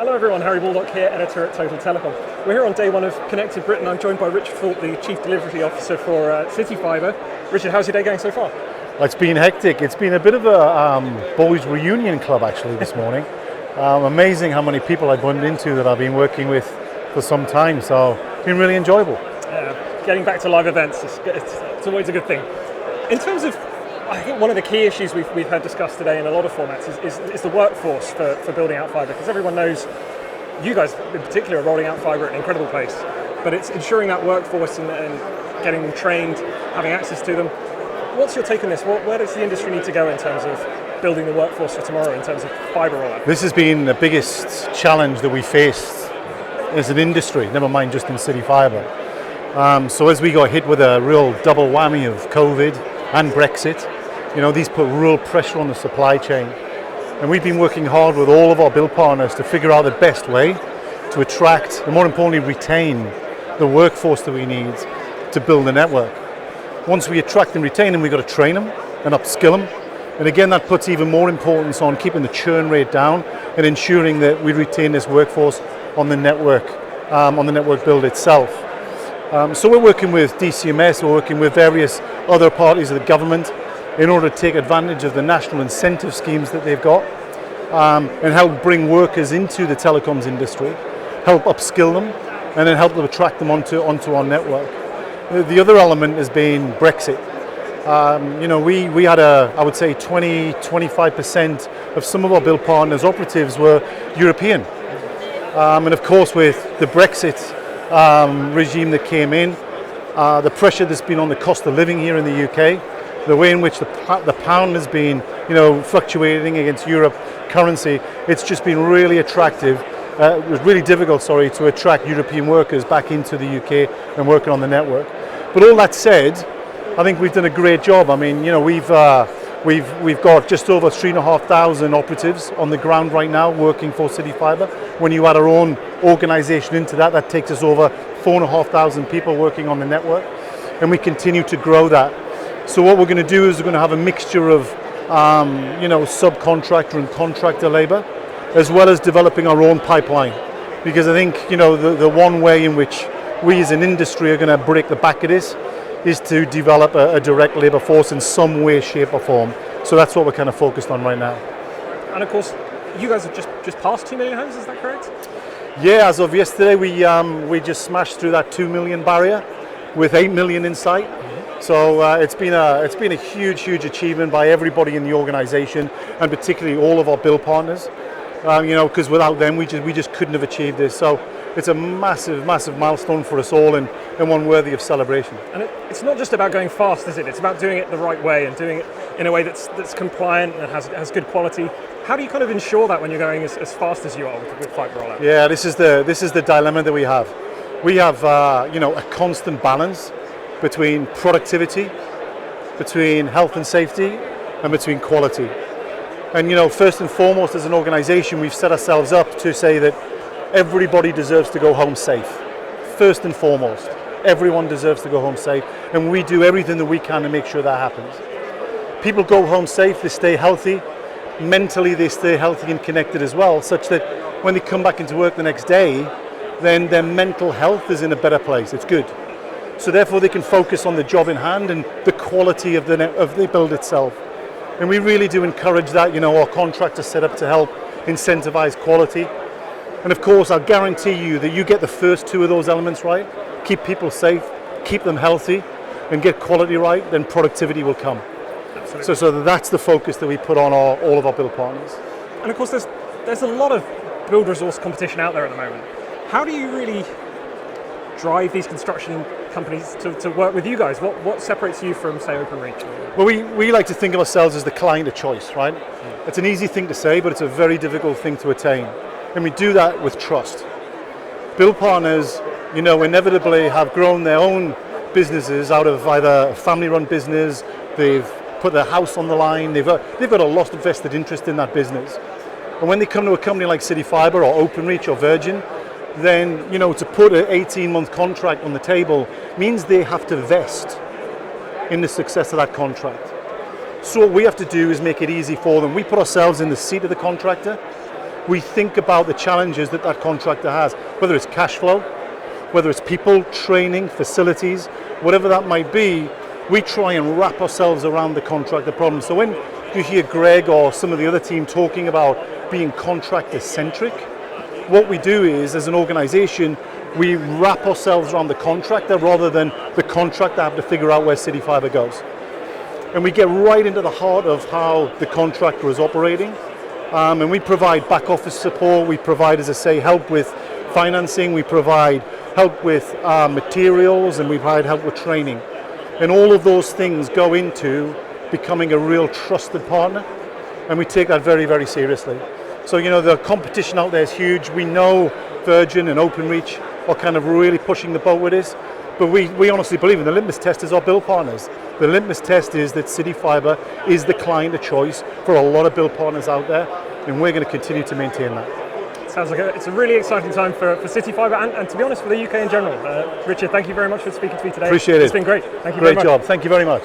Hello everyone, Harry Baldock here, editor at Total Telecom. We're here on day one of Connected Britain. I'm joined by Richard Thorpe, the Chief Delivery Officer for CityFibre. Richard, how's your day going so far? Well, it's been hectic. It's been a bit of a boys' reunion club actually this morning. Amazing how many people I bumped into that I've been working with for some time, so it's been really enjoyable. Getting back to live events, it's always a good thing. In terms of, I think one of the key issues we've heard discussed today in a lot of formats is the workforce for building out fibre, because everyone knows you guys in particular are rolling out fibre at an incredible pace, but it's ensuring that workforce and getting them trained, having access to them. What's your take on this? Where does the industry need to go in terms of building the workforce for tomorrow in terms of fibre rollout? This has been the biggest challenge that we faced as an industry, never mind just in CityFibre. So as we got hit with a real double whammy of COVID and Brexit, these put real pressure on the supply chain. And we've been working hard with all of our build partners to figure out the best way to attract and more importantly retain the workforce that we need to build the network. Once we attract and retain them, we've got to train them and upskill them. And again, that puts even more importance on keeping the churn rate down and ensuring that we retain this workforce on the network build itself. So we're working with DCMS, we're working with various other parties of the government in order to take advantage of the national incentive schemes that they've got and help bring workers into the telecoms industry, help upskill them, and then help them attract them onto our network. The other element has been Brexit. We had I would say 20-25% of some of our build partners, operatives were European. And of course with the Brexit regime that came in, the pressure that's been on the cost of living here in the UK, the way in which the pound has been, fluctuating against Europe currency, it's just been really attractive. It was really difficult, to attract European workers back into the UK and working on the network. But all that said, I think we've done a great job. I mean, we've got just over 3,500 operatives on the ground right now working for CityFibre. When you add our own organisation into that, that takes us over 4,500 people working on the network, and we continue to grow that. So what we're going to do is we're going to have a mixture of, subcontractor and contractor labour, as well as developing our own pipeline. Because I think, the one way in which we as an industry are going to break the back of this is to develop a direct labour force in some way, shape or form. So that's what we're kind of focused on right now. And of course, you guys have just passed 2 million homes, is that correct? Yeah, as of yesterday, we just smashed through that 2 million barrier with 8 million in sight. So it's been a huge achievement by everybody in the organisation, and particularly all of our build partners. Because without them, we just couldn't have achieved this. So it's a massive milestone for us all, and one worthy of celebration. And it's not just about going fast, is it? It's about doing it the right way and doing it in a way that's compliant and has good quality. How do you kind of ensure that when you're going as fast as you are with fibre rollout? Yeah, this is the dilemma that we have. We have a constant balance between productivity, between health and safety, and between quality. And first and foremost, as an organisation, we've set ourselves up to say that everybody deserves to go home safe. First and foremost, everyone deserves to go home safe, and we do everything that we can to make sure that happens. People go home safe, they stay healthy, mentally they stay healthy and connected as well, such that when they come back into work the next day, then their mental health is in a better place. It's good. So therefore they can focus on the job in hand and the quality of the build itself. And we really do encourage that. Our contracts are set up to help incentivize quality. And of course, I'll guarantee you that you get the first two of those elements right, keep people safe, keep them healthy, and get quality right, then productivity will come. Absolutely. So that's the focus that we put on all of our build partners. And of course, there's a lot of build resource competition out there at the moment. How do you really drive these construction companies to work with you guys? What separates you from, say, Openreach? Well, we like to think of ourselves as the client of choice, right? It's an easy thing to say, but it's a very difficult thing to attain. And we do that with trust. Build partners, inevitably have grown their own businesses out of either a family-run business, they've put their house on the line, they've got a lost vested interest in that business. And when they come to a company like CityFibre or Openreach or Virgin, then to put an 18-month contract on the table means they have to vest in the success of that contract. So what we have to do is make it easy for them. We put ourselves in the seat of the contractor, we think about the challenges that that contractor has, whether it's cash flow, whether it's people, training, facilities, whatever that might be. We try and wrap ourselves around the contractor problem. So when you hear Greg or some of the other team talking about being contractor-centric, what we do is, as an organization, we wrap ourselves around the contractor rather than the contractor have to figure out where CityFibre goes. And we get right into the heart of how the contractor is operating. And we provide back office support, we provide, as I say, help with financing, we provide help with materials, and we provide help with training. And all of those things go into becoming a real trusted partner, and we take that very, very seriously. So, you know, the competition out there is huge. We know Virgin and OpenReach are kind of really pushing the boat with this, but we honestly believe in the litmus test is our build partners. The litmus test is that CityFibre is the client of choice for a lot of build partners out there, and we're going to continue to maintain that. Sounds like it's a really exciting time for CityFibre and to be honest, for the UK in general. Richard, thank you very much for speaking to me today. Appreciate it. It's been great. Thank you very much. Great job. Thank you very much.